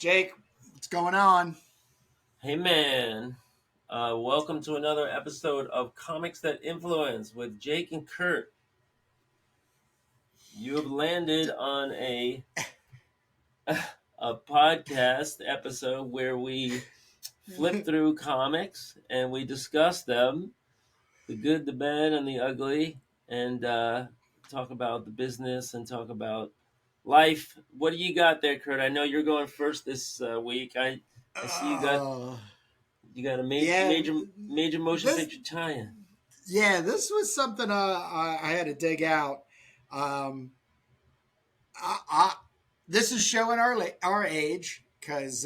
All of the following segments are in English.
Jake, what's going on? Hey man, welcome to another episode of Comics That Influence with Jake and Kurt. You have landed on a podcast episode where we flip through comics and we discuss them, the good, the bad, and the ugly, and talk about the business and talk about life. What do you got there, Kurt? I know you're going first this week. I see Uh, you got a yeah, major motion this picture tie-in. this was something I had to dig out. Um, I, this is showing our age because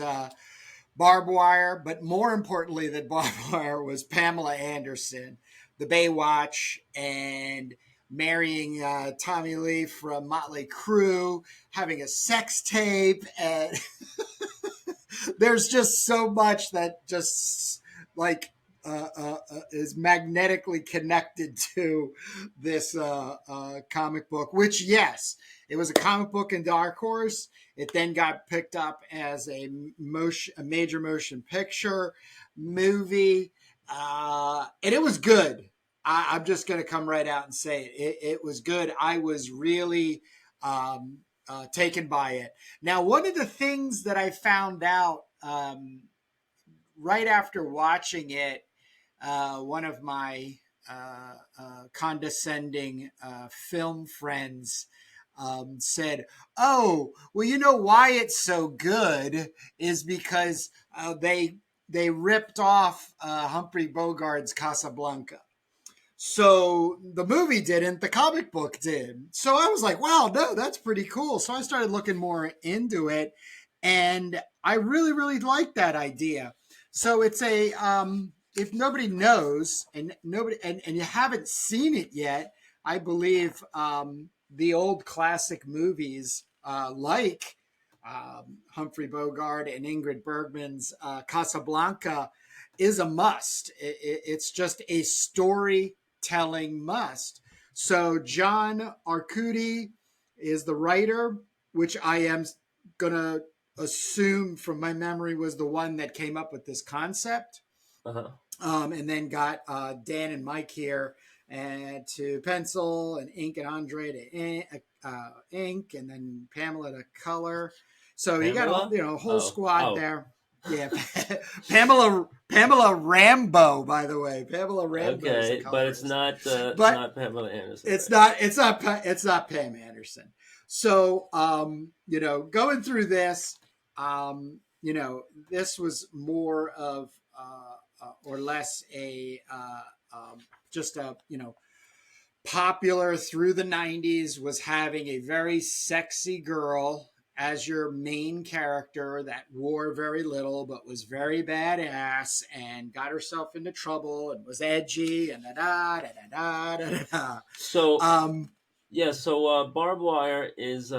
Barb Wire, but more importantly than Barb Wire was Pamela Anderson, the Baywatch, and marrying Tommy Lee from Motley Crue, having a sex tape, and there's just so much that just like is magnetically connected to this comic book. Which, yes, it was a comic book in Dark Horse. It then got picked up as a major motion picture movie, and it was good. I'm just going to come right out and say it was good. I was really taken by it. Now, one of the things that I found out right after watching it, one of my condescending film friends said, "Oh, well, you know why it's so good is because they ripped off Humphrey Bogart's Casablanca." So the movie didn't, the comic book did. So I was like, wow, no, that's pretty cool. So I started looking more into it, and I really, really like that idea. So it's if nobody knows and you haven't seen it yet, I believe the old classic movies like Humphrey Bogart and Ingrid Bergman's Casablanca is a must. It's just a storytelling must. So John Arcudi is the writer, which I am gonna assume from my memory was the one that came up with this concept, Uh-huh. and then got Dan and Mike here and to pencil and ink and Andre to ink, and then Pamela to color. So you got Pamela? a whole Oh, squad oh, there. Yeah, Pamela Rambo, by the way, Pamela Rambo is the okay, but colorist, it's but not Pamela Anderson, it's right? not Pam Anderson. So going through this, this was more of or less a just a popular through the 90s was having a very sexy girl as your main character that wore very little but was very badass and got herself into trouble and was edgy and da da da da da da da. So Um, Barb Wire is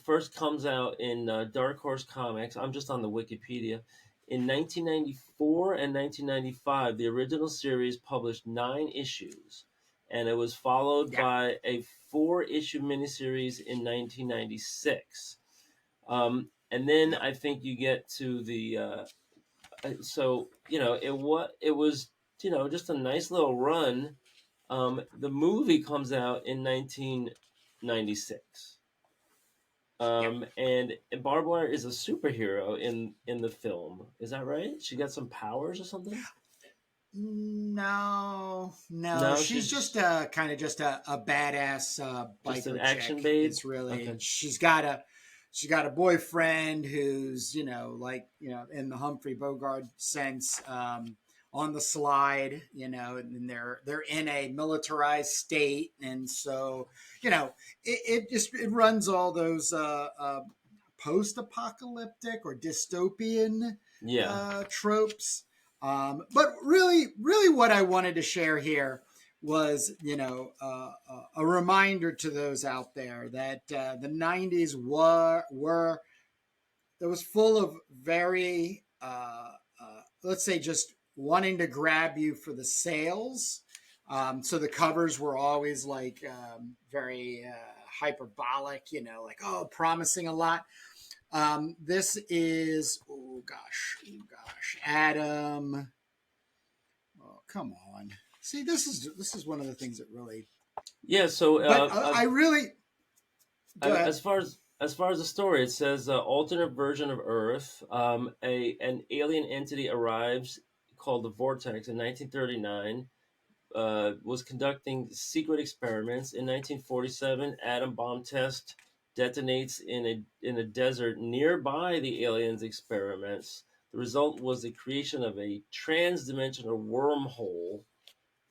first comes out in Dark Horse Comics. I'm just on the Wikipedia. In 1994 and 1995, the original series published 9 issues, and it was followed yeah, by a 4-issue miniseries in 1996. And then yep, I think you get to the so it was just a nice little run. The movie comes out in 1996, yep. and Barbed Wire is a superhero in the film. Is that right? She got some powers or something? No, no, No, she's she's just kind of just a badass just an biker action chick. babe. It's really Okay. she's got a boyfriend who's like in the Humphrey Bogart sense, on the slide, and they're in a militarized state, and so it runs all those post-apocalyptic or dystopian Yeah. tropes. But really, really, what I wanted to share here was, a reminder to those out there that the '90s were it was full of very, let's say, just wanting to grab you for the sales. So the covers were always like very hyperbolic, like, oh, promising a lot. This is gosh, Adam. Oh, come on. See, this is one of the things that really. Yeah. So But I really go ahead. as far as the story, it says alternate version of Earth. A an alien entity arrives called the Vortex in 1939. Was conducting secret experiments. In 1947, atom bomb test detonates in a desert nearby the aliens' experiments. The result was the creation of a trans-dimensional wormhole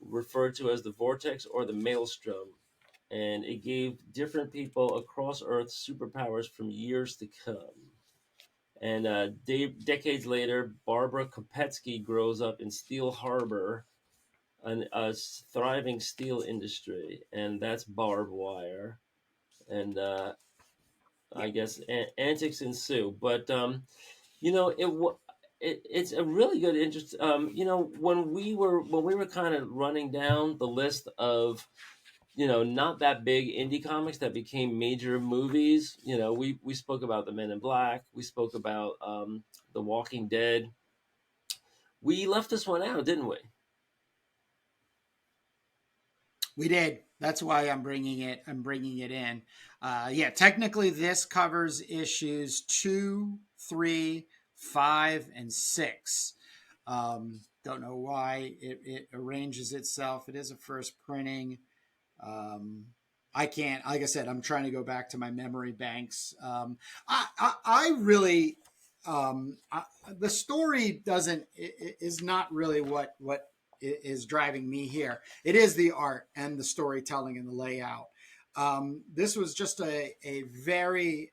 referred to as the vortex or the maelstrom, and it gave different people across Earth superpowers from years to come. And decades later, Barbara Kopetski grows up in Steel Harbor, a thriving steel industry, and that's Barb Wire. And Yeah, I guess antics ensue. But you know, it's a really good interest. You know, when we were kind of running down the list of not that big indie comics that became major movies. We spoke about the Men in Black. We spoke about the Walking Dead. We left this one out, didn't we? we did. That's why I'm bringing it. I'm bringing it in. Yeah, technically, this covers issues 2, 3, 5, and 6. Don't know why it arranges itself. It is a first printing. Um, I can't, like I said, I'm trying to go back to my memory banks. I really, the story is not really what is driving me here. It is the art and the storytelling and the layout. This was just a very,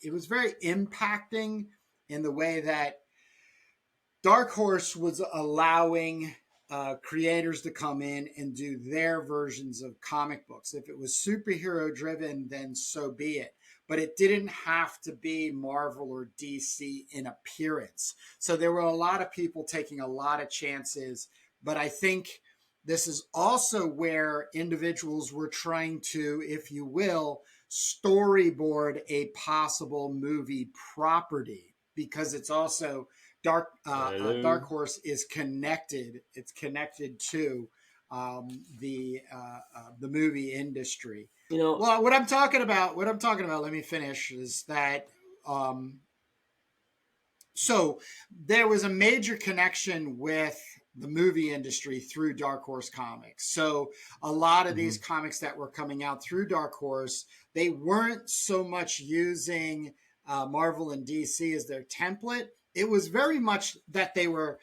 it was very impacting in the way that Dark Horse was allowing creators to come in and do their versions of comic books. If it was superhero driven, then so be it. But it didn't have to be Marvel or DC in appearance. So there were a lot of people taking a lot of chances. But I think this is also where individuals were trying to, if you will, storyboard a possible movie property, because it's also Dark Hello. Horse is connected. It's connected to the movie industry. You know, Well, what I'm talking about. Let me finish. Is that um, so? There was a major connection with the movie industry through Dark Horse Comics. So a lot of these mhm. comics that were coming out through Dark Horse, they weren't so much using Marvel and DC as their template. It was very much that they were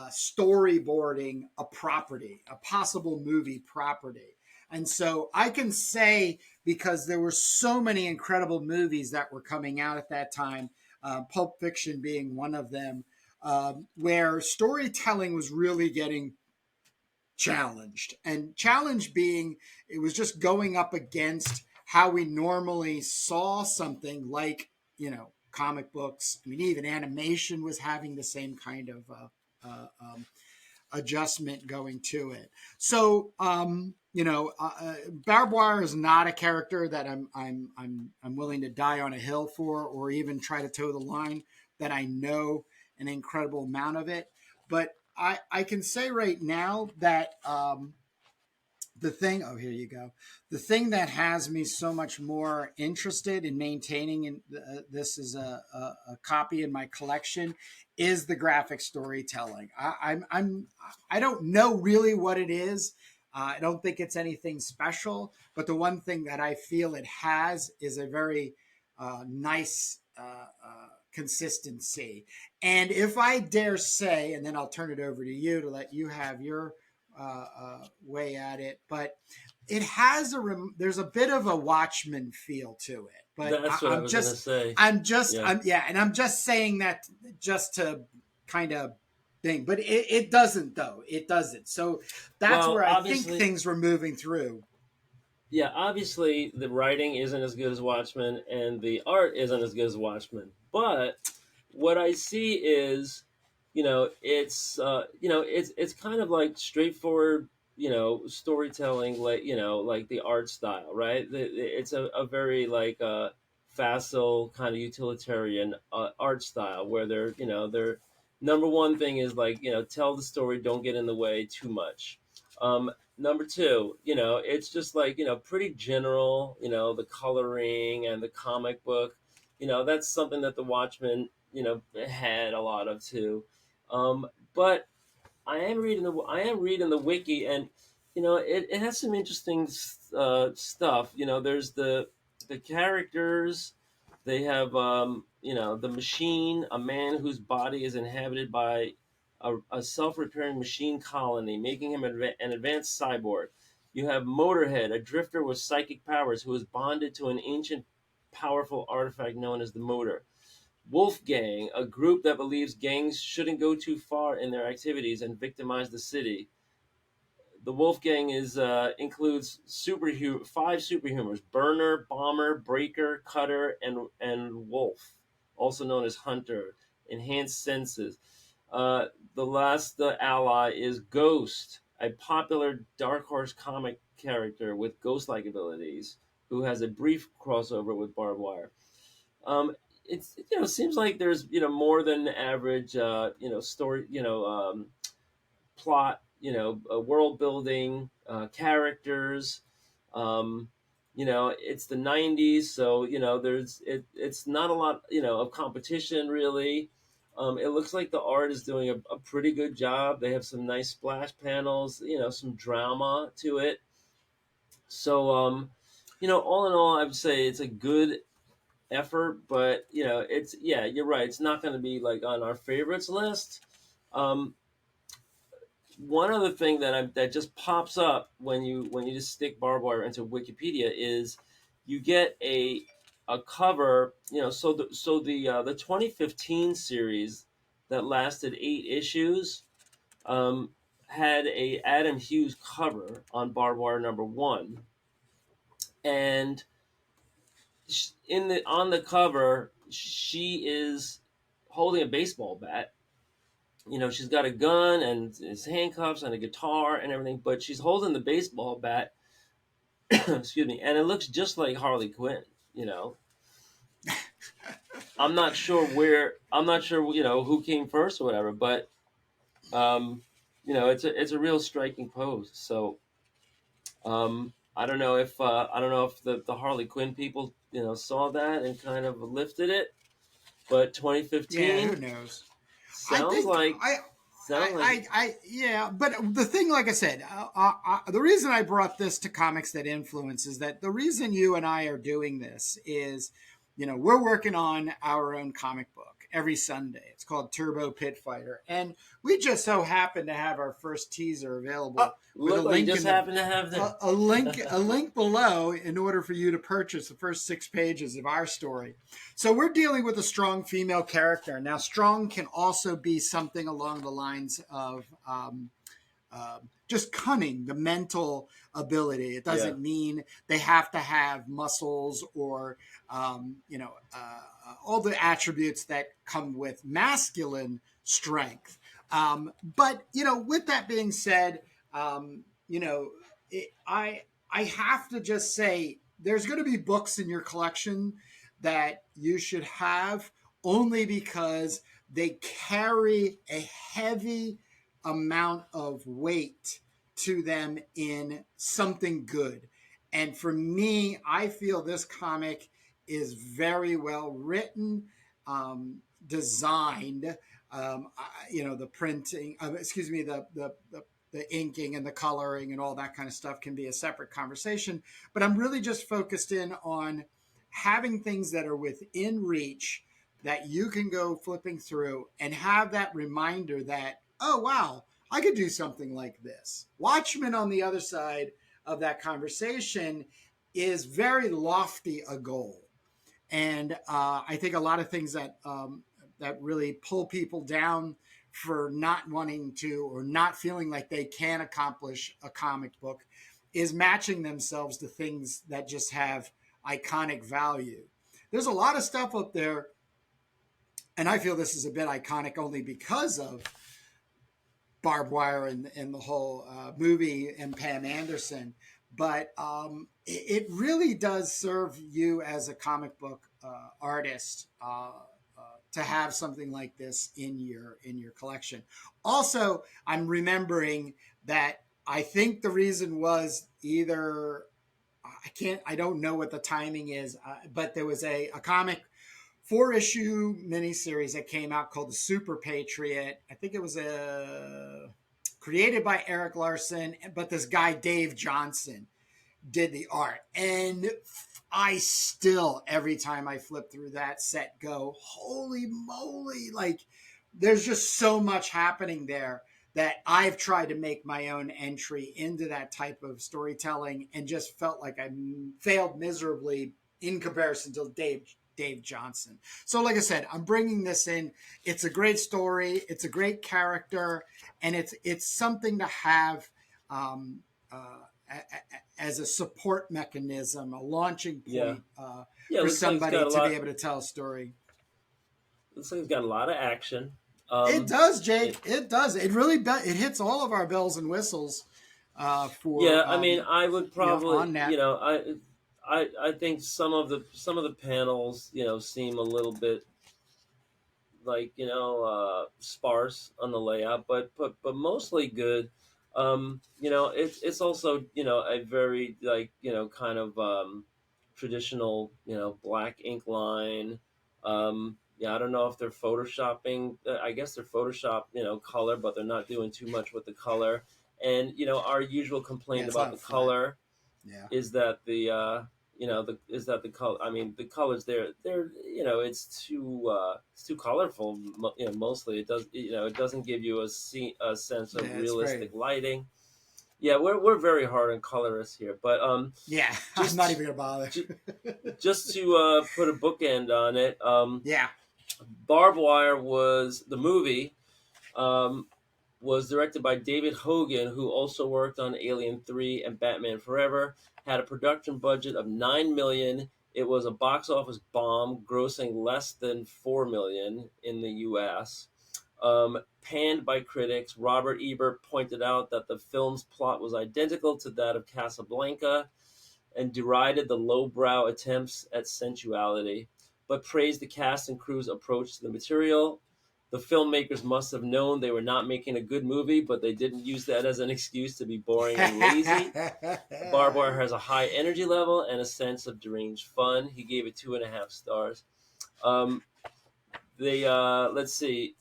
storyboarding a property, a possible movie property. And so I can say, because there were so many incredible movies that were coming out at that time, Pulp Fiction being one of them, where storytelling was really getting challenged. And challenge being, it was just going up against how we normally saw something like, comic books. I mean, even animation was having the same kind of adjustment going to it. So, Barb Wire is not a character that I'm willing to die on a hill for, or even try to toe the line. That I know an incredible amount of it, but I can say right now that the thing oh here you go the thing that has me so much more interested in maintaining this as a copy in my collection is the graphic storytelling. I don't know really what it is. I don't think it's anything special, but the one thing that I feel it has is a very nice consistency. And if I dare say, and then I'll turn it over to you to let you have your way at it, but it has there's a bit of a Watchmen feel to it. But That's what I was gonna say. Yeah. and I'm just saying that just to kind of thing, but it doesn't though. It doesn't. So that's Well, where I think obviously, things were moving through. yeah, obviously the writing isn't as good as Watchmen, and the art isn't as good as Watchmen. But what I see is, it's kind of like straightforward, storytelling, like like the art style, right? It's a very like facile kind of utilitarian art style, where their number one thing is like, tell the story, don't get in the way too much. Number two, it's just like, pretty general, the coloring and the comic book, that's something that the Watchmen, had a lot of too. But I am reading the wiki, and it has some interesting stuff. There's the characters. They have the machine, a man whose body is inhabited by a self-repairing machine colony, making him an advanced cyborg. You have Motorhead, a drifter with psychic powers who is bonded to an ancient, powerful artifact known as the motor. Wolfgang, a group that believes gangs shouldn't go too far in their activities and victimize the city. The Wolfgang includes five superhumors: Burner, Bomber, Breaker, Cutter, and Wolf, also known as Hunter. Enhanced senses. The last ally is Ghost, a popular Dark Horse comic character with ghost-like abilities, who has a brief crossover with Barb Wire. It's seems like there's more than average story plot, world building, characters. It's the '90s, so it's not a lot of competition really. It looks like the art is doing a pretty good job. They have some nice splash panels, some drama to it. So all in all, I would say it's a good effort, but it's yeah, you're right. It's not going to be like on our favorites list. Um, One other thing that just pops up when you just stick Barb Wire into Wikipedia is you get a cover. The 2015 series that lasted 8 issues um, had a Adam Hughes cover on Barb Wire #1, and in the on the cover she is holding a baseball bat. She's got a gun and his handcuffs and a guitar and everything, but she's holding the baseball bat. Excuse me, and it looks just like Harley Quinn. You know, I'm not sure who came first or whatever, but um, it's a real striking pose. So I don't know if the Harley Quinn people saw that and kind of lifted it, but Yeah, who 2015 knows? I sounds think like sounds like yeah, but the thing, like I said, the reason I brought this to Comics That Influence is that the reason you and I are doing this is, we're working on our own comic book every Sunday. It's called Turbo Pit Fighter, and we just so happen to have our first teaser available with a look like you link just in the happen to have the a link below in order for you to purchase the first 6 pages of our story. So we're dealing with a strong female character. Now, strong can also be something along the lines of just cunning, the mental ability. It yeah. doesn't mean they have to have muscles or, all the attributes that come with masculine strength. But with that being said, you know, I have to just say there's going to be books in your collection that you should have only because they carry a heavy amount of weight to them in something good. And for me, I feel this comic is very well written, designed. The printing, excuse me, the inking and the coloring and all that kind of stuff can be a separate conversation. But I'm really just focused in on having things that are within reach that you can go flipping through and have that reminder that, oh, wow, I could do something like this. Watchmen, on the other side of that conversation, is very lofty a goal. And I think a lot of things that really pull people down for not wanting to or not feeling like they can accomplish a comic book is matching themselves to things that just have iconic value. There's a lot of stuff up there, and I feel this is a bit iconic only because of Barb Wire and the whole movie and Pam Anderson. But it really does serve you as a comic book artist to have something like this in your collection. Also, I'm remembering that I think the reason was either I don't know what the timing is, but there was a comic 4-issue miniseries that came out called the Super Patriot. I think it was created by Eric Larson, but this guy Dave Johnson did the art. And I still, every time I flip through that set, go, holy moly. Like, there's just so much happening there that I've tried to make my own entry into that type of storytelling and just felt like I failed miserably in comparison to Dave Johnson. So, like I said, I'm bringing this in. It's a great story. It's a great character, and it's something to have as a support mechanism, a launching Yeah. point Yeah, for looks like it's somebody got a to be lot. able to tell a story. Looks like it's got a lot of action. It does, It, Jake. It does. It really it hits all of our bells and whistles yeah, for I mean, I would on probably, that. I think some of the panels, seem a little bit like sparse on the layout, but mostly good. It's also a very like kind of traditional black ink line. Yeah, I don't know if they're photoshopping. I guess they're Photoshop color, but they're not doing too much with the color. And our usual Yeah, complaint it's about not the flat. color Yeah. is that the color. I mean, the colors they're it's too colorful. Mostly it does it doesn't give you a sense Yeah, of it's very. realistic lighting. Yeah, we're very hard on colorists here, but Yeah, I'm not just even gonna bother. ju- just to put a bookend on it. Yeah. Barb Wire was the movie. Um, was directed by David Hogan, who also worked on Alien 3 and Batman Forever. Had a production budget of 9 million. It was a box office bomb, grossing less than 4 million in the US. Panned by critics, Robert Ebert pointed out that the film's plot was identical to that of Casablanca and derided the lowbrow attempts at sensuality, but praised the cast and crew's approach to the material. The filmmakers must have known they were not making a good movie, but they didn't use that as an excuse to be boring and lazy. Barb Wire has a high energy level and a sense of deranged fun. He gave it 2.5 stars. Um, let's see.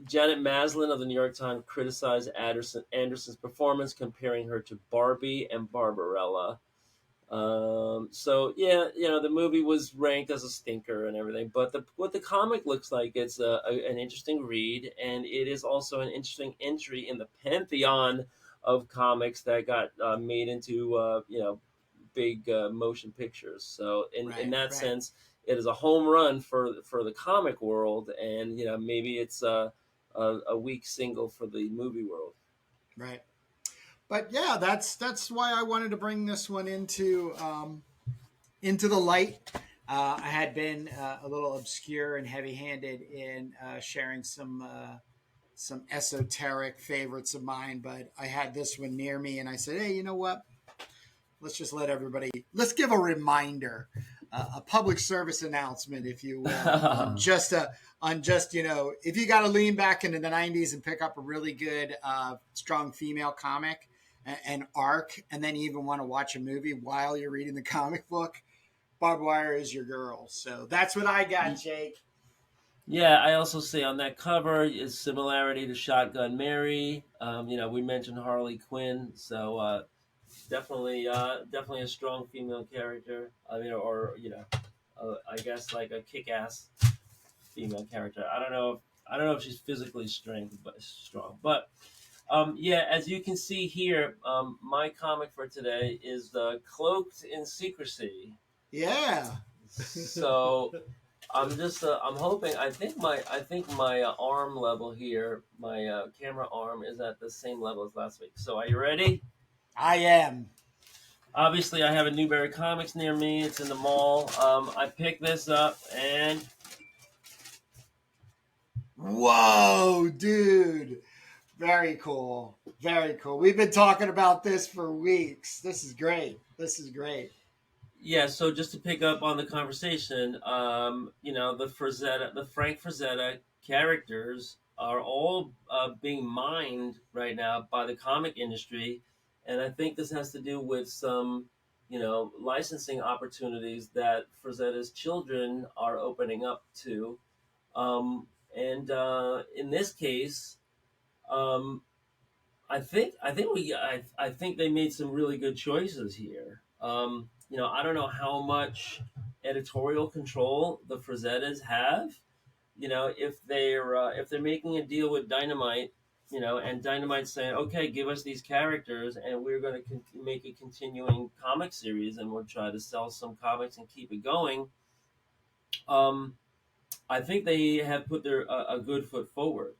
Janet Maslin of the New York Times criticized Anderson's performance, comparing her to Barbie and Barbarella. So yeah, the movie was ranked as a stinker and everything, but what the comic looks like, it's an interesting read, and it is also an interesting entry in the pantheon of comics that got made into big motion pictures. So in Right, that right, sense, it is a home run for the comic world, and maybe it's a weak single for the movie world. right. But yeah, that's why I wanted to bring this one into the light. I had been a little obscure and heavy-handed in sharing some esoteric favorites of mine, but I had this one near me, and I said, "Hey, you know what? Let's just let everybody. Let's give a reminder, a public service announcement, if you will, on just if you got to lean back into the '90s and pick up a really good, strong female comic, an arc, and then you even want to watch a movie while you're reading the comic book. Barb Wire is your girl. So that's what I got, Jake. Yeah, I also see on that cover is similarity to Shotgun Mary. We mentioned Harley Quinn, so definitely a strong female character. I mean, or I guess like a kick-ass female character. I don't know if she's physically strong, but yeah, as you can see here, my comic for today is Cloaked in Secrecy. Yeah. So I'm hoping. I think my arm level here, my camera arm is at the same level as last week. So are you ready? I am. Obviously, I have a Newberry Comics near me. It's in the mall. I picked this up and Whoa, dude. Very cool. Very cool. We've been talking about this for weeks. This is great. This is great. Yeah, so just to pick up on the conversation, the Frank Frazetta characters are all being mined right now by the comic industry, and I think this has to do with some, licensing opportunities that Frazetta's children are opening up to, and in this case, um, I think they made some really good choices here. I don't know how much editorial control the Frazettas have. If they're making a deal with Dynamite, and Dynamite saying, okay, give us these characters, and we're going to make a continuing comic series, and we'll try to sell some comics and keep it going. Um, I think they have put a good foot forward.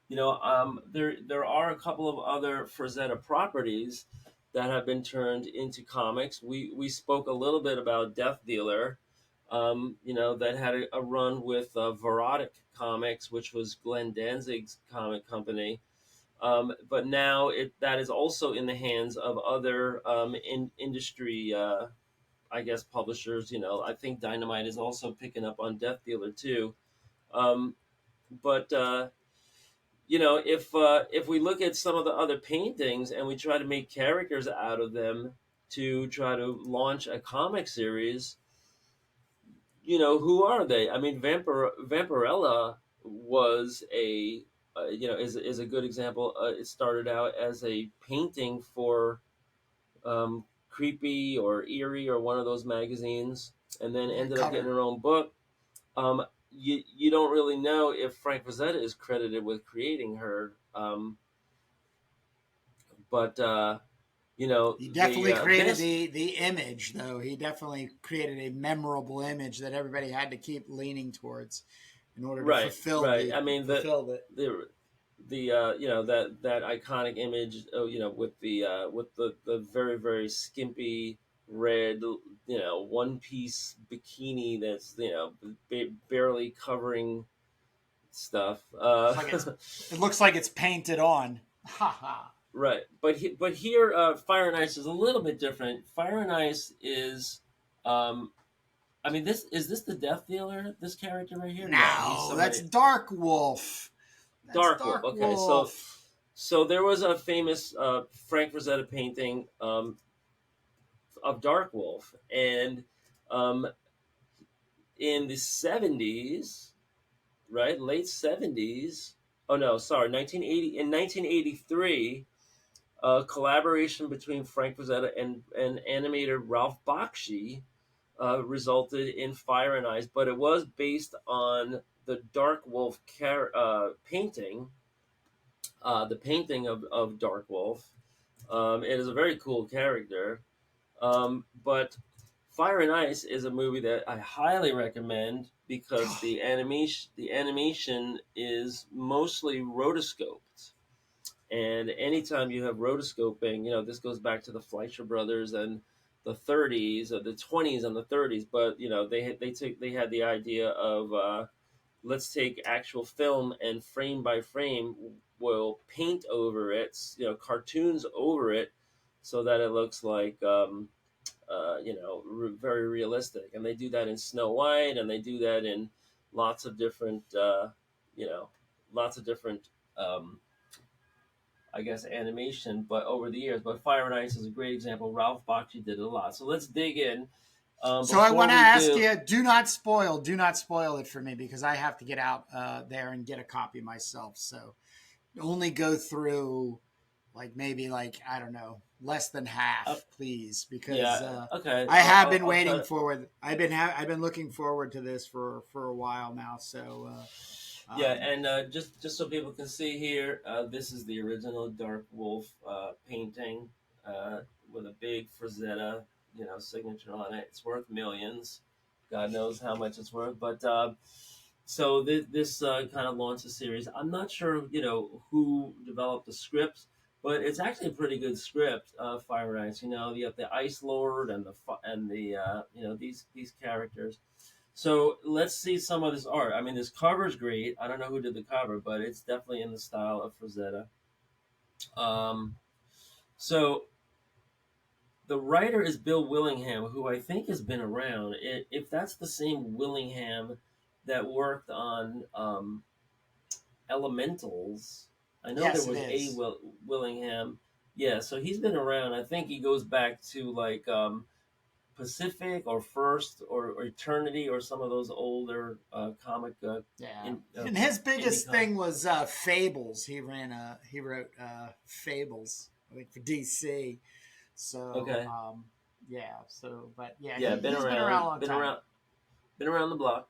There are a couple of other Frazetta properties that have been turned into comics. We spoke a little bit about Death Dealer, that had a run with Verotic Comics, which was Glenn Danzig's comic company. But now that is also in the hands of other industry, I guess, publishers. I think Dynamite is also picking up on Death Dealer too. Um, but if we look at some of the other paintings and we try to make characters out of them to try to launch a comic series, who are they? I mean, Vampirella was is a good example. It started out as a painting for Creepy or Eerie or one of those magazines, and then Yeah, ended up getting cover. her own book. You don't really know if Frank Frazetta is credited with creating her. But He the definitely created best. the image, though. He definitely created a memorable image that everybody had to keep leaning towards in order to Right, right. I mean fulfill it. that iconic image, with the very very skimpy red, one piece bikini that's barely covering stuff. It's like it's it looks like it's painted on. Ha ha. Right, but here, Fire and Ice is a little bit different. Fire and Ice is, um, I mean, this the Death Dealer? This character right here? No, he's No, that's somebody. Dark Wolf. That's Dark Wolf. Dark Okay, Wolf. so there was a famous Frank Frazetta painting of Dark Wolf, and um, in the 70s, right, late 70s. Oh no, sorry, 1980. In 1983, a collaboration between Frank Frazetta and animator Ralph Bakshi resulted in Fire and Ice, but it was based on the Dark Wolf painting, the painting of Dark Wolf. It is a very cool character, but Fire and Ice is a movie that I highly recommend because the animation is mostly rotoscoped. And anytime you have rotoscoping, this goes back to the Fleischer brothers and the 30s or the 20s and the 30s. But they had the idea of let's take actual film and frame by frame, we'll paint over it, cartoons over it, so that it looks like very realistic. And they do that in Snow White, and they do that in lots of different you know lots of different. Um, I guess animation, but over the years. But Fire and Ice is a great example. Ralph Bakshi did it a lot. So let's dig in. So I Before want to we ask do, you, do not spoil it for me because I have to get out there and get a copy myself. So only go through like maybe like I don't know less than uh, half, please, because yeah, okay, I have been I'll try waiting to. forward. I've been looking forward to this for a while now. So Yeah, and just so people can see here, this is the original Dark Wolf painting uh, with a big Frazetta, signature on it. It's worth millions. God knows how much it's worth, but so this kind of launched a series. I'm not sure, who developed the script, but it's actually a pretty good script. Fire and Ice. You have the Ice Lord and the these characters. So let's see some of this art. I mean, this cover's great. I don't know who did the cover, but it's definitely in the style of Frazetta. Um, so the writer is Bill Willingham, who I think has been around. If that's the same Willingham that worked on Elementals, I know there Yes, it was a is. Willingham. Yeah, so he's been around. I think he goes back to like Pacific or First or Eternity or some of those older comic Yeah, in and his indie biggest comic. thing was Fables. He wrote Fables, I think, for DC. So Okay, yeah, but yeah, yeah, he's been around a long been time. around, been around the block.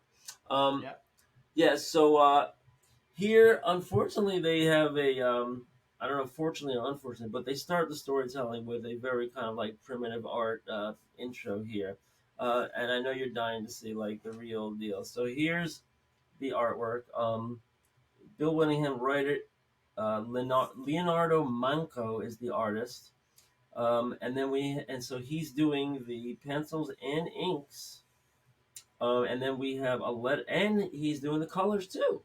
Um, Yep. yeah, so here, unfortunately, they have a I don't know, fortunately or unfortunately, but they start the storytelling with a very kind of like primitive art intro here, and I know you're dying to see like the real deal. So here's the artwork. Bill Willingham wrote it. Leonardo Manco is the artist, and so he's doing the pencils and inks, and then we have a and he's doing the colors too.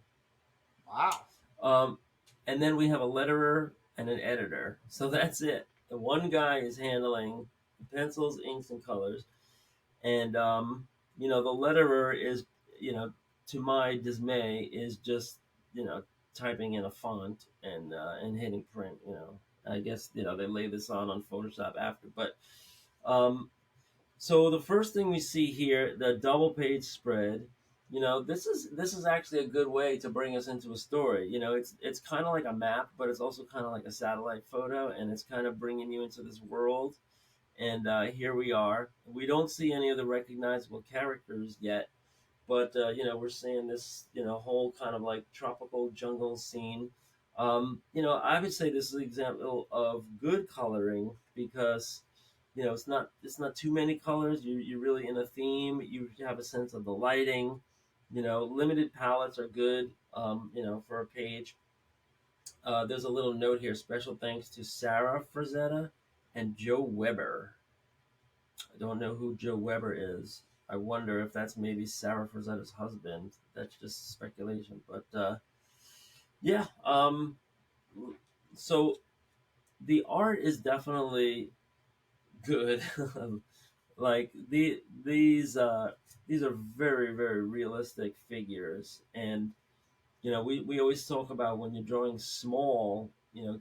Wow. Um, and then we have a letterer and an editor. So that's it. The one guy is handling pencils, inks, and colors, and the letterer is, you know, to my dismay, is just typing in a font and hitting print. I guess they lay this on Photoshop after, but um, so the first thing we see here, the double page spread, this is actually a good way to bring us into a story. It's kind of like a map, but it's also kind of like a satellite photo, and it's kind of bringing you into this world. And here we are. We don't see any of the recognizable characters yet, but we're seeing this whole kind of like tropical jungle scene. I would say this is an example of good coloring because it's not too many colors. You're really in a theme. You have a sense of the lighting. Limited palettes are good. For a page. There's a little note here. Special thanks to Sarah Frazetta and Joe Weber. I don't know who Joe Weber is. I wonder if that's maybe Sarah Frazetta's husband. That's just speculation. But yeah, so the art is definitely good. Like these are very very realistic figures, and we always talk about when you're drawing small,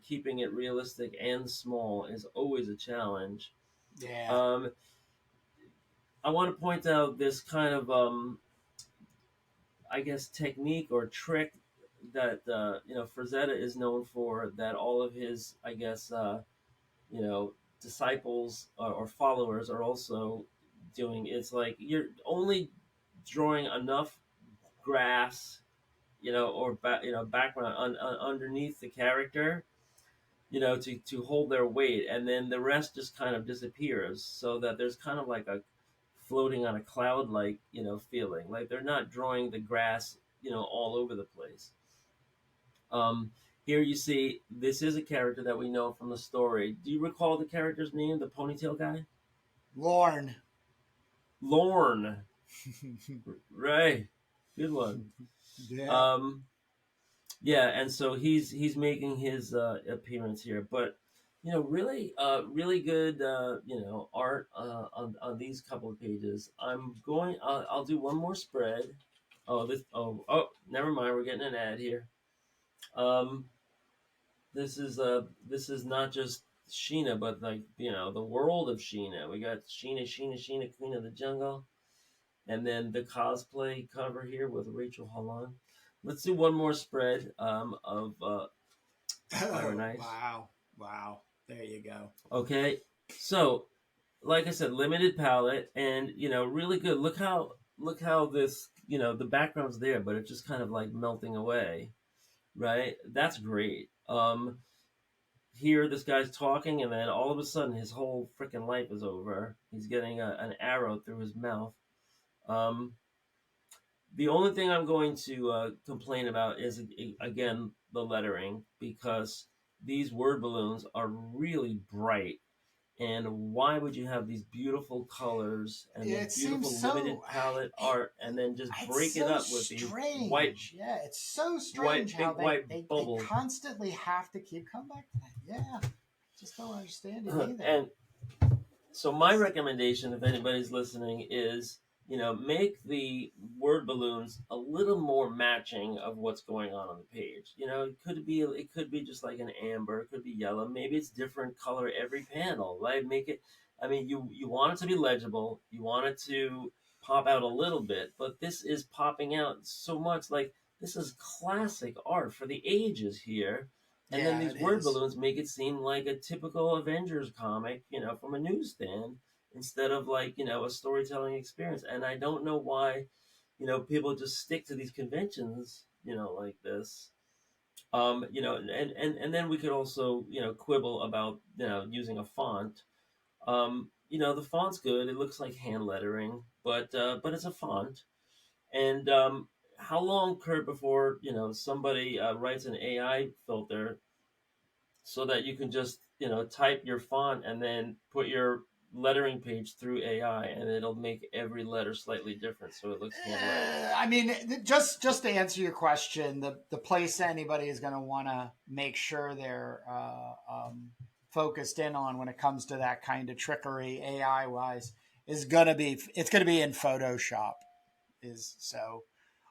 keeping it realistic and small is always a challenge. Yeah. Um, I want to point out this kind of I guess technique or trick that Frazetta is known for. That all of his you know disciples or followers are also doing. It's like you're only drawing enough grass, or background underneath the character, to hold their weight, and then the rest just kind of disappears, so that there's kind of like a floating on a cloud like feeling, like they're not drawing the grass all over the place. um Here you see this is a character that we know from the story. Do you recall the character's name, the ponytail guy? Lorne. Lorne. Right, good one. Yeah. um yeah, and so he's making his appearance here, but really really good art on these couple of pages. I'll do one more spread. Oh, never mind, we're getting an ad here. um this is not just Sheena, but like the world of Sheena. We got Sheena, Queen of the Jungle, and then the cosplay cover here with Rachel Holland. Let's do one more spread of Fire and Oh, Ice. wow. Wow. There you go. Okay, so like I said, limited palette, and really good. Look how this the background's there, but it's just kind of like melting away, right? That's great. Here this guy's talking, and then all of a sudden his whole freaking life is over. He's getting an arrow through his mouth. Um, The only thing I'm going to complain about is, again, the lettering, because these word balloons are really bright. And why would you have these beautiful colors and this It seems beautiful limited so. palette art, and then just It's break it so up with these white, strange. Yeah, it's so strange how big white they bubbles? constantly have to keep coming back to that. Yeah, just don't understand it either. And So my recommendation, if anybody's listening, is make the word balloons a little more matching of what's going on the page. It could be just like an amber, it could be yellow, maybe it's different color every panel. Right? Make it. I mean, you want it to be legible, you want it to pop out a little bit, but this is popping out so much. Like this is classic art for the ages here. And then Yeah, these it word is. balloons make it seem like a typical Avengers comic, from a newsstand instead of like, a storytelling experience. And I don't know why, people just stick to these conventions, like this. And then we could also, quibble about, using a font. The font's good. It looks like hand lettering, but it's a font. And how long, Kurt, before somebody writes an AI filter so that you can just type your font and then put your lettering page through AI and it'll make every letter slightly different so it looks hand lettered. I mean, just to answer your question, the place anybody is going to want to make sure they're focused in on when it comes to that kind of trickery AI wise is going to be it's going to be in Photoshop. Is so.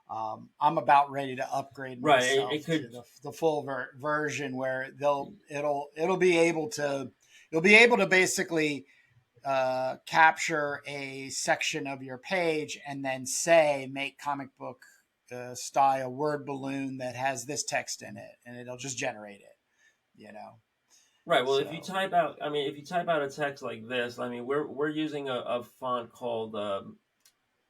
I'm about ready to upgrade Right. It myself to could. the full version where it'll be able to you'll be able to basically capture a section of your page and then say make comic book style word balloon that has this text in it, and it'll just generate it. You know, Right. Well, if you so type out, I mean, if you type out a text like this, I mean, we're using a font called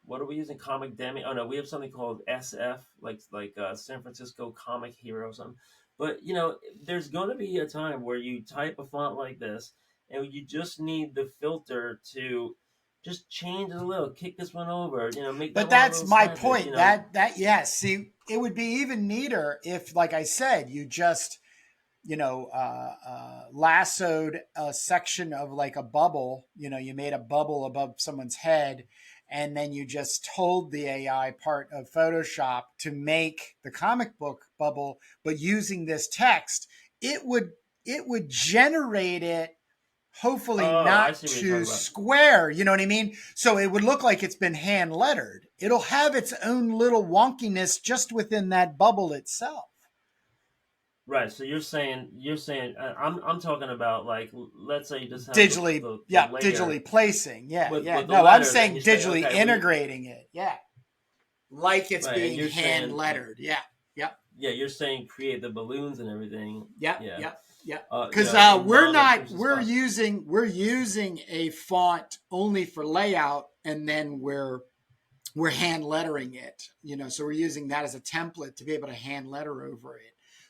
what are we using? Comic Demi? Oh no, we have something called SF, like San Francisco Comic Hero or something. But there's going to be a time where you type a font like this, and you just need the filter to just change it a little, kick this one over, make that but one a that's little my slanted. point. That yes, see, it would be even neater if, like I said, you just lassoed a section of like a bubble. You made a bubble above someone's head, and then you just told the AI part of Photoshop to make the comic book bubble, but using this text, it would it would generate it. Hopefully Oh, I not see what you're to talking about. square, you know what I mean? So it would look like it's been hand lettered. It'll have its own little wonkiness just within that bubble itself. Right. So you're saying I'm talking about like let's say you just have the Digitally, the, the yeah, layer digitally placing. Yeah, yeah. with the No, I'm letters, and saying you say, digitally okay, we integrating it. Yeah, like it's right, and being you're hand saying, lettered. Yeah, yep, yeah, you're saying create the balloons and everything. yep, Yeah. yep, yep. Because In non-obtrusive we're spots. using a font only for layout, and then we're hand lettering it. So we're using that as a template to be able to hand letter over it.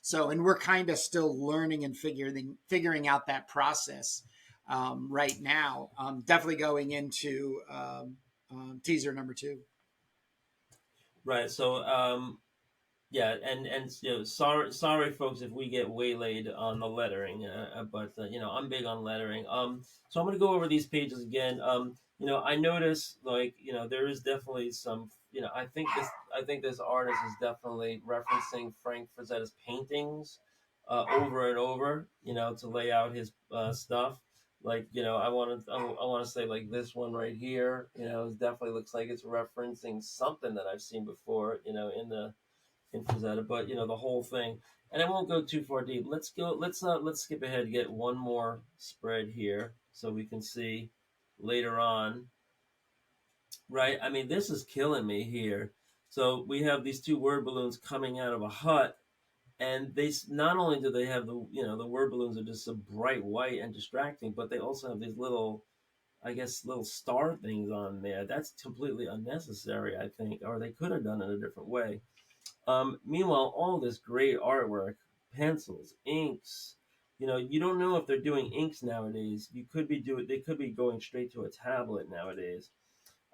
So, and we're kind of still learning and figuring out that process right now. Definitely going into teaser number two. Right. So yeah, and sorry folks if we get waylaid on the lettering, but I'm big on lettering. So I'm gonna go over these pages again. I notice like there is definitely some I think this artist is definitely referencing Frank Frazetta's paintings over and over, to lay out his stuff. Like I want to say like this one right here, it definitely looks like it's referencing something that I've seen before, in Frazetta, but the whole thing. And I won't go too far deep. Let's go. Let's skip ahead and get one more spread here so we can see later on. Right. I mean, this is killing me here. So we have these two word balloons coming out of a hut, and they not only do they have the word balloons are just so bright white and distracting, but they also have these little, I guess, little star things on there. That's completely unnecessary, I think, or they could have done it a different way. Meanwhile, all this great artwork, pencils, inks. You don't know if they're doing inks nowadays. They could be going straight to a tablet nowadays.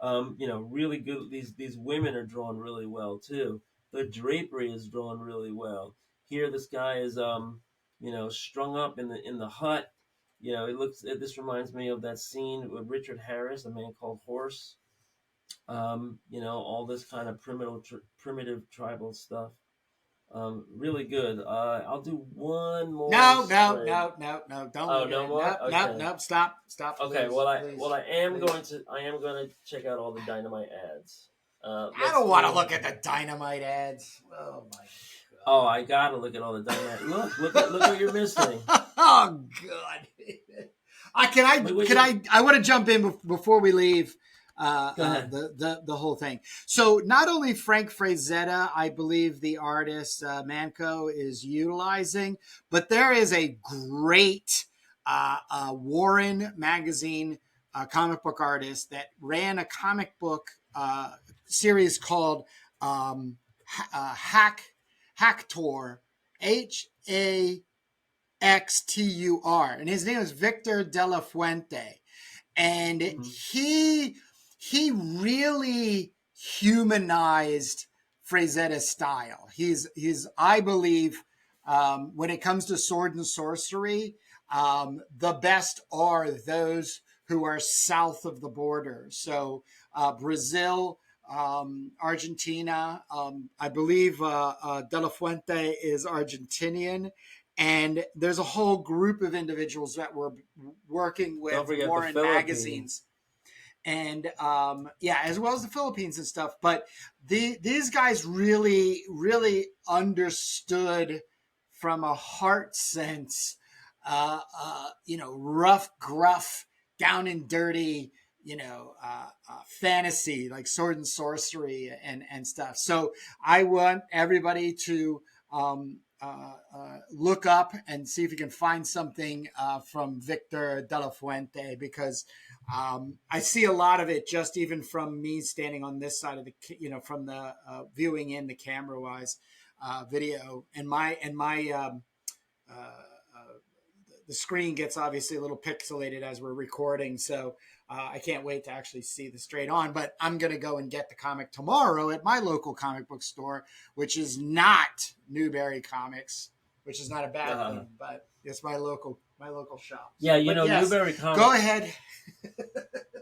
Really good. These women are drawn really well too. The drapery is drawn really well. Here, this guy is strung up in the hut. It looks. This reminds me of that scene with Richard Harris, A Man Called Horse. All this kind of primitive tribal stuff. Really good. I'll do one more No, no, spread. no, no, no. Don't Oh, look at no it. more. Nope, nope, Okay. nope. Stop, stop, Okay. please, Well, please, please. I am going to check out all the Dynamite ads. I Let's don't want to do. look at the Dynamite ads. Oh my Oh, I gotta look at all the Dynamite. Look what you're missing. god. Oh god. I can I Look what can you. I want to jump in before we leave Go ahead. the whole thing. So not only Frank Frazetta, I believe the artist Manco is utilizing, but there is a great Warren magazine comic book artist that ran a comic book series called Hacktor, Haxtur, and his name is Victor De La Fuente, and Mhm. he really humanized Frazetta's style. He's I believe when it comes to sword and sorcery, the best are those who are south of the border. So Brazil, Argentina. I believe De La Fuente is Argentinian, and there's a whole group of individuals that were working Don't with forget the Warren Philippines. magazines, and yeah, as well as the Philippines and stuff. But these guys really understood from a heart sense, rough, gruff, down and dirty, fantasy like sword and sorcery and stuff. So I want everybody to look up and see if you can find something from Victor De La Fuente, because I see a lot of it just even from me standing on this side of the, from the viewing in the camera wise video, and my uh, uh, the screen gets obviously a little pixelated as we're recording, so I can't wait to actually see the straight on. But I'm gonna go and get the comic tomorrow at my local comic book store, which is not Newberry Comics, which is not a bad Uh, thing, but it's my local shop. yeah, So, but yes, Newberry go Comics. ahead.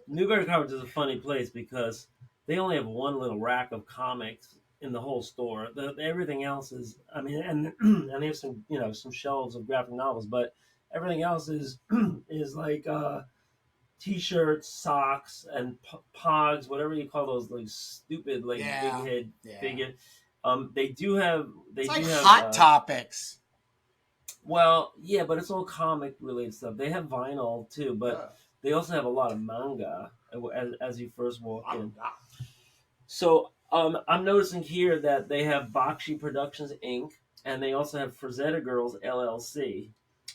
Newberry Comics is a funny place because they only have one little rack of comics in the whole store. Everything else is, I mean, and and they have some, some shelves of graphic novels, but everything else is is like t-shirts, socks, and pogs, whatever you call those, like stupid, like big Yeah, head yeah. figure. They do have, It's like Hot Topics. well, yeah, but it's all comic related stuff. They have vinyl too, but Uh, they also have a lot of manga as you first walk um, in. So I'm noticing here that they have Bakshi Productions Inc. and they also have Frazetta Girls LLC.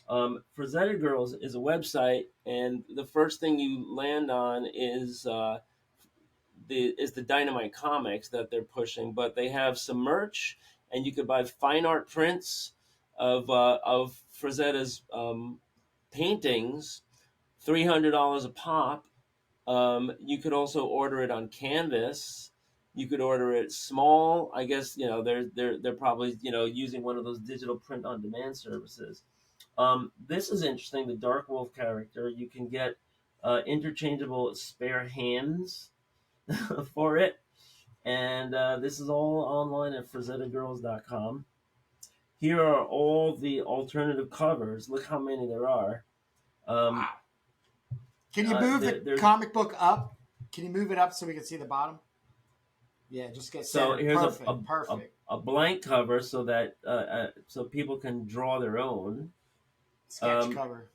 Frazetta Girls is a website, and the first thing you land on is the Dynamite comics that they're pushing. But they have some merch, and you could buy fine art prints of Frazetta's paintings, $300 a pop. You could also order it on canvas. You could order it small. I guess they're probably using one of those digital print on demand services. This is interesting. The Dark Wolf character, you can get interchangeable spare hands for it, and this is all online at FrazettaGirls.com. Here are all the alternative covers. Look how many there are. Um, wow. Can you move the there's comic book up? Can you move it up so we can see the bottom? Yeah, just get So centered. here's Perfect. Perfect. a blank cover so that so people can draw their own. Sketch Um, cover.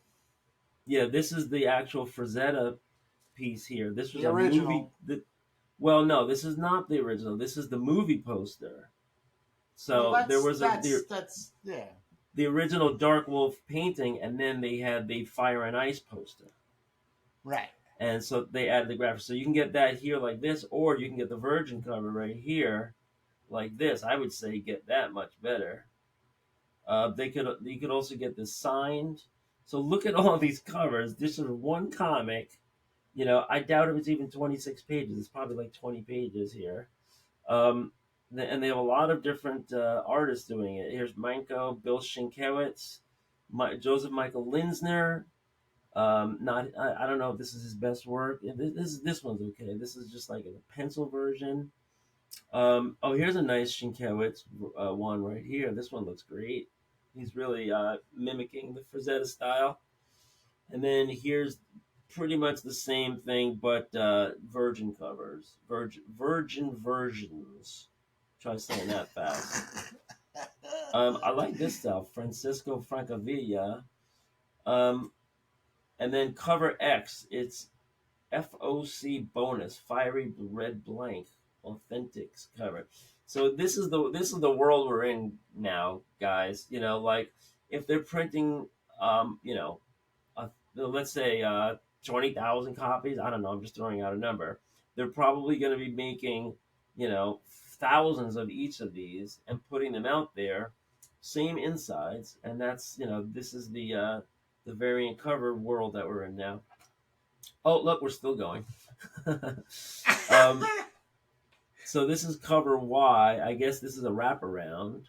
yeah, this is the actual Frazetta piece here. This was The a movie. original. Well, no, this is not the original. This is the movie poster. Well, So there that's was that's that's yeah. the original Dark Wolf painting, and then they had the Fire and Ice poster. Right. And so they added the graphics. So you can get that here like this, or you can get the Virgin cover right here like this. I would say get that much better. You could also get this signed. So look at all these covers. This is one comic. I doubt if it's even 26 pages. It's probably like 20 pages here. Um, and they have a lot of different artists doing it. Here's Manko, Bill Sienkiewicz, Joseph Michael Linsner. Not I don't know if this is his best work. This one's okay. This is just like a pencil version. Oh, here's a nice Sienkiewicz one right here. This one looks great. He's really mimicking the Frazetta style. And then here's pretty much the same thing, but virgin covers, virgin versions. Try saying that fast. I like this style, Francisco Francavilla. Um, and then cover X, it's FOC bonus, fiery red blank, authentics cover. So this is the world we're in now, guys. Like if they're printing, let's say 20,000 copies. I don't know. I'm just throwing out a number. They're probably going to be making, thousands of each of these and putting them out there, same insides, and that's this is the variant cover world that we're in now. Oh, look, we're still going. um, so this is cover Y. I guess this is a wraparound.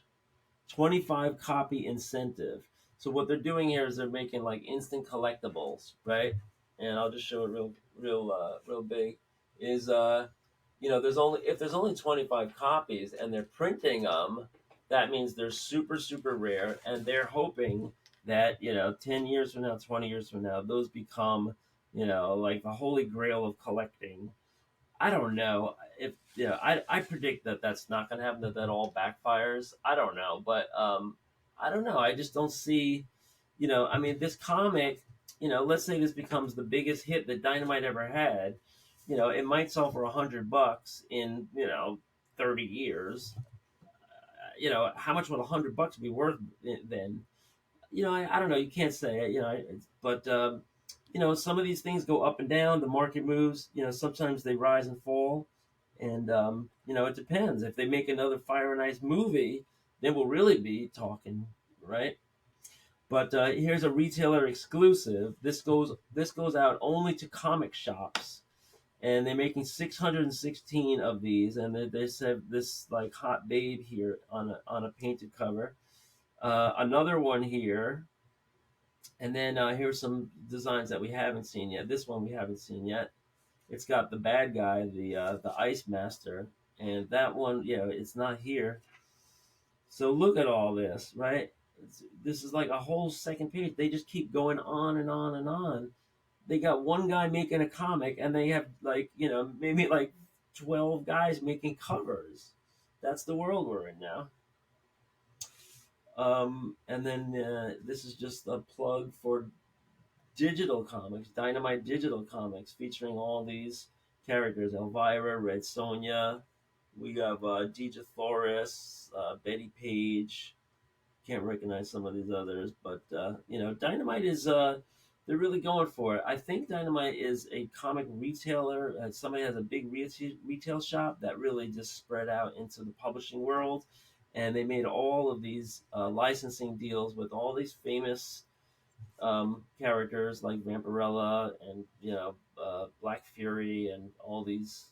25 copy incentive. So what they're doing here is they're making like instant collectibles, right? And I'll just show it real big. Is there's only 25 copies and they're printing them, that means they're super super rare, and they're hoping that 10 years from now, 20 years from now, those become like the holy grail of collecting. I don't know if I predict that that's not going to happen. That all backfires. I don't know, but I don't know. I just don't see. I mean, this comic. Let's say this becomes the biggest hit that Dynamite ever had. It might sell for $100 in 30 years. How much would $100 be worth then? I don't know. You can't say it. But some of these things go up and down. The market moves. Sometimes they rise and fall, and it depends. If they make another Fire and Ice movie, then we'll really be talking, right? But here's a retailer exclusive. This goes out only to comic shops, and they're making 616 of these, and they said this like hot babe here on a painted cover. Another one here, and then here's some designs that we haven't seen yet. This one we haven't seen yet. It's got the bad guy, the Ice Master, and that one, it's not here. So look at all this, right? This is like a whole second page. They just keep going on and on and on. They got one guy making a comic, and they have like maybe like 12 guys making covers. That's the world we're in now. And then this is just a plug for digital comics, Dynamite digital comics, featuring all these characters: Elvira, Red Sonja. We have Deidre Thoris, Betty Page. Can't recognize some of these others, but Dynamite is they're really going for it. I think Dynamite is a comic retailer. Somebody has a big retail shop that really just spread out into the publishing world, and they made all of these licensing deals with all these famous characters like Vampirella and Black Fury and all these.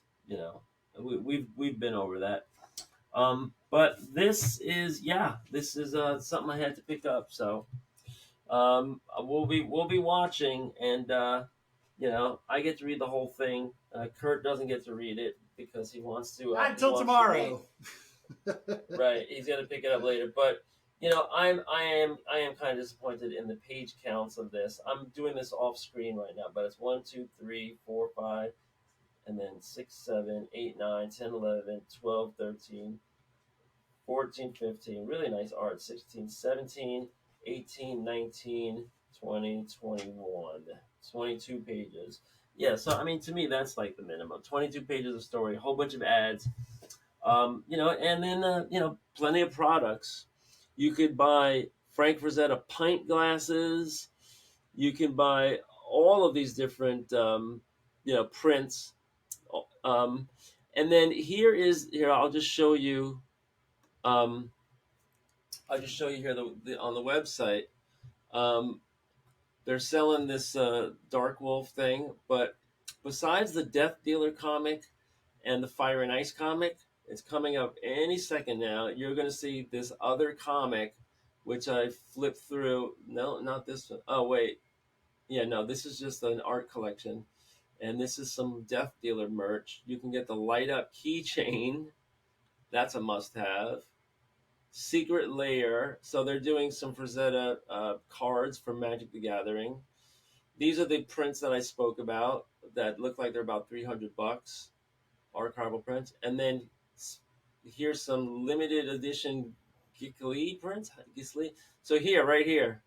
We've been over that. But this is something I had to pick up. So we'll be watching, and I get to read the whole thing. Kurt doesn't get to read it because he wants to. Not until tomorrow. Right, he's gonna pick it up later. But I am kind of disappointed in the page counts of this. I'm doing this off screen right now, but it's 1, 2, 3, 4, 5, and then 6, 7, 8, 9, 10, 11, 12, 13. 14, 15, really nice art. 16, 17, 18, 19, 20, 21, 22 pages. Yeah, so I mean, to me, that's like the minimum. 22 pages of story, a whole bunch of ads, and then, plenty of products. You could buy Frank Frazetta pint glasses. You can buy all of these different, prints. Um, and then here, I'll just show you. Um, I'll just show you here on the website. Um, they're selling this Dark Wolf thing, but besides the Death Dealer comic and the Fire and Ice comic, it's coming up any second now. You're going to see this other comic, which I flipped through. No, not this one. Oh, wait. Yeah, no, this is just an art collection. And this is some Death Dealer merch. You can get the light up keychain. That's a must-have. Secret Lair. So they're doing some Frazetta cards from Magic the Gathering. These are the prints that I spoke about that look like they're about $300, archival prints. And then here's some limited edition Gisli prints. Gisli. So here, right here.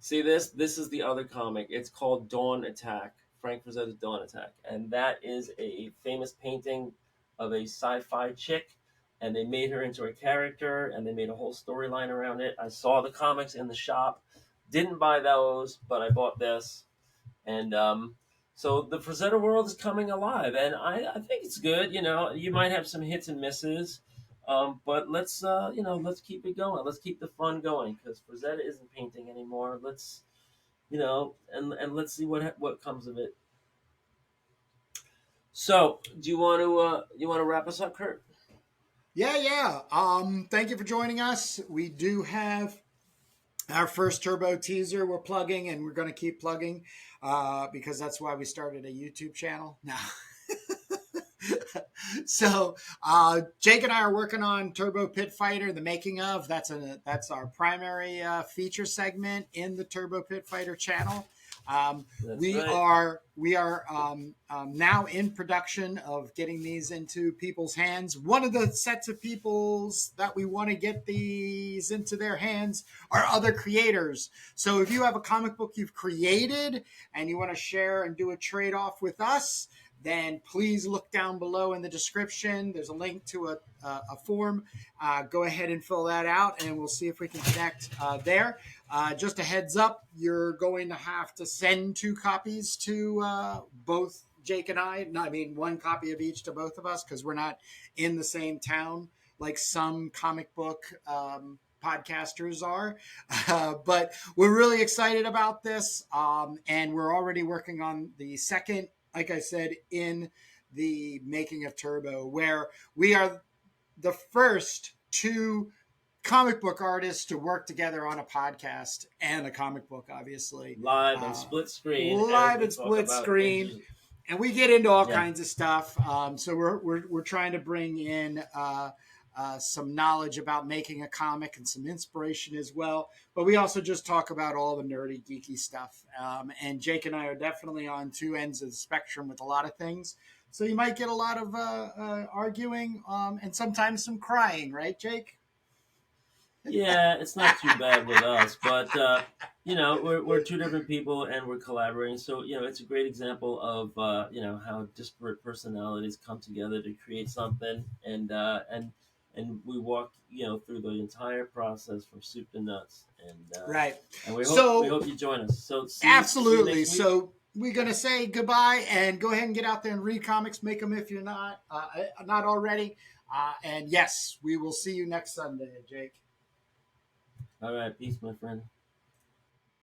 See this? This is the other comic. It's called Dawn Attack. Frank Frazetta's Dawn Attack. And that is a famous painting of a sci-fi chick. And they made her into a character, and they made a whole storyline around it. I saw the comics in the shop. Didn't buy those, but I bought this. And so the Frazetta world is coming alive, and I think it's good. You know, you might have some hits and misses, but let's keep it going. Let's keep the fun going because Frazetta isn't painting anymore. Let's and let's see what comes of it. So, do you want to wrap us up, Kurt? Yeah. Thank you for joining us. We do have our first turbo teaser we're plugging, and we're going to keep plugging because that's why we started a YouTube channel now. So Jake and I are working on Turbo Pit Fighter, the making of. That's our primary feature segment in the Turbo Pit Fighter channel. We are now in production of getting these into people's hands. One of the sets of peoples that we want to get these into their hands are other creators. So if you have a comic book you've created and you want to share and do a trade-off with us, then please look down below in the description. There's a link to a form. Go ahead and fill that out, and we'll see if we can connect there. Just a heads up, you're going to have to send 2 copies to both Jake and I. No, I mean, 1 copy of each to both of us because we're not in the same town like some comic book podcasters are. But we're really excited about this, and we're already working on the second, like I said, in the making of Turbo, where we are the first 2 comic book artists to work together on a podcast and a comic book, obviously. Live and split screen. Live and split screen. And we get into all kinds of stuff. So we're trying to bring in some knowledge about making a comic and some inspiration as well. But we also just talk about all the nerdy, geeky stuff. And Jake and I are definitely on 2 ends of the spectrum with a lot of things. So you might get a lot of arguing and sometimes some crying, right, Jake? Yeah, it's not too bad with us, but we're 2 different people and we're collaborating. So it's a great example of how disparate personalities come together to create something, and we walk through the entire process from soup to nuts, and right. And we hope you join us. So absolutely. So we're gonna say goodbye and go ahead and get out there and read comics. Make them if you're not already. And yes, we will see you next Sunday, Jake. All right, peace, my friend.